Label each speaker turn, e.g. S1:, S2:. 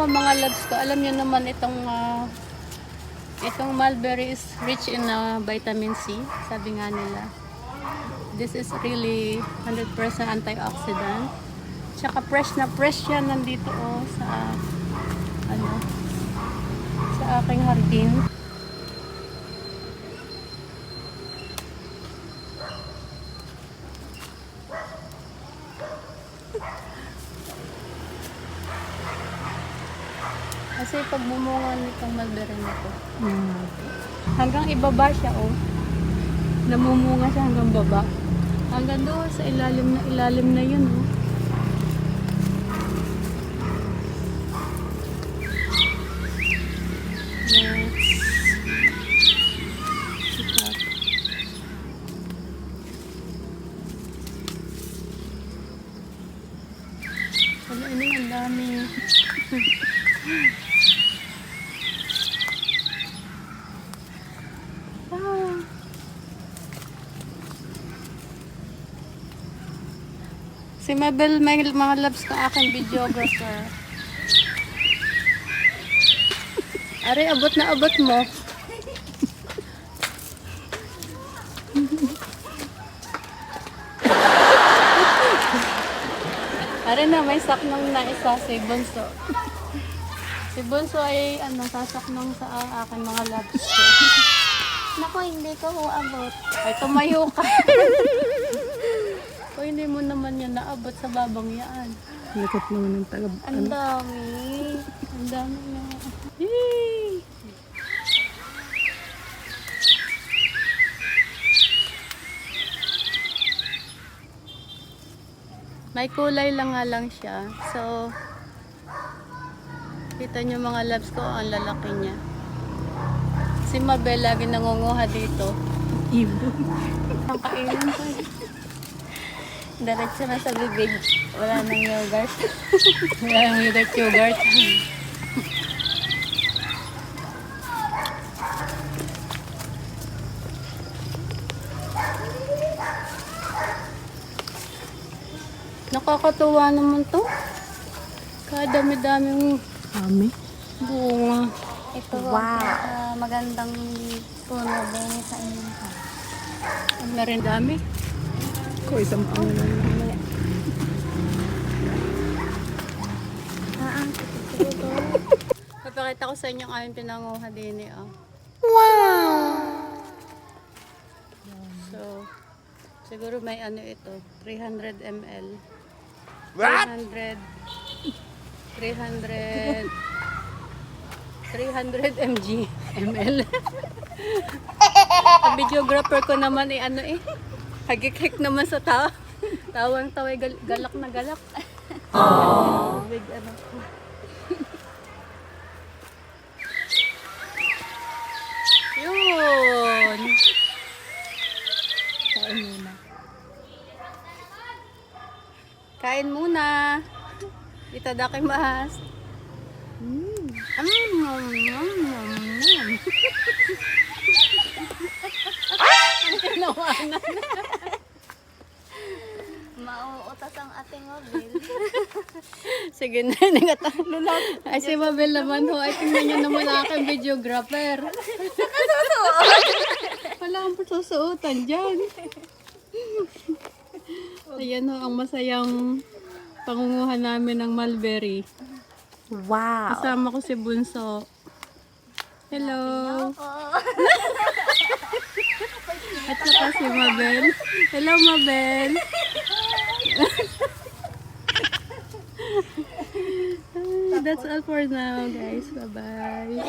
S1: ako mga loves ko, alam niyo naman itong mulberry is rich in vitamin C. Sabi nga nila, this is really 100% antioxidant. Tsaka fresh na fresh yan nandito sa aking hardin. Kasi pag bumunga nitong mulberry na to, hanggang ibaba siya, namumunga siya hanggang baba. Hanggang doon sa ilalim na yun, Sikat. Wala, ini ang dami. Si Mabel, may mga loves ka aking videographer. Are, abot na abot mo. Are na, may saknong na isa si Bunso. Si Bunso ay sasaknong sa akin mga loves ko.
S2: Naku, hindi ko uabot.
S1: Ay, tumayo ka. O hindi mo naman yan naabot sa babang yan.
S3: Likot naman ng taga.
S2: Ang dami.
S1: Ang dami na. Yay! May kulay lang nga lang siya. So, kita nyo mga loves ko, ang lalaki niya. Si Mabel lagi nangunguha dito.
S3: Ibon.
S1: Ang kainin ko.
S2: Diretso na sa bibig. Wala nang yogurt.
S1: Wala nang yogurt. Nakakatuwa naman to. Kadami-daming
S3: Kami.
S1: bunga.
S2: Ito
S3: Wow.
S2: magandang puno din sa inyo.
S1: Ang na rin dami.
S3: Ko isang pangalan lang.
S1: Papakita ko sa inyo ang aming pinanguha din eh.
S3: Wow!
S1: So, siguro may ito, 300 ml.
S4: What?
S1: 300 ml. Ang videographer ko naman hagik-hik naman sa tawang-taway, galak na galak. Big Yun.
S3: Kain muna.
S1: Kain muna. Itadakimasu. Ang tinawanan.
S2: Mauutas ang ating mobil.
S1: Sige na, nangatalo lang. Ay, si Mabel naman ho. Ay, tingnan nyo naman ang aking videographer. Wala akong susuotan dyan. Ayan ho, ang masayang pangunguha namin ng mulberry.
S3: Wow!
S1: Kasama ko si Bunso. Hello! At saka si Mabel. Hello, Mabel! That's all for now, guys. Bye-bye.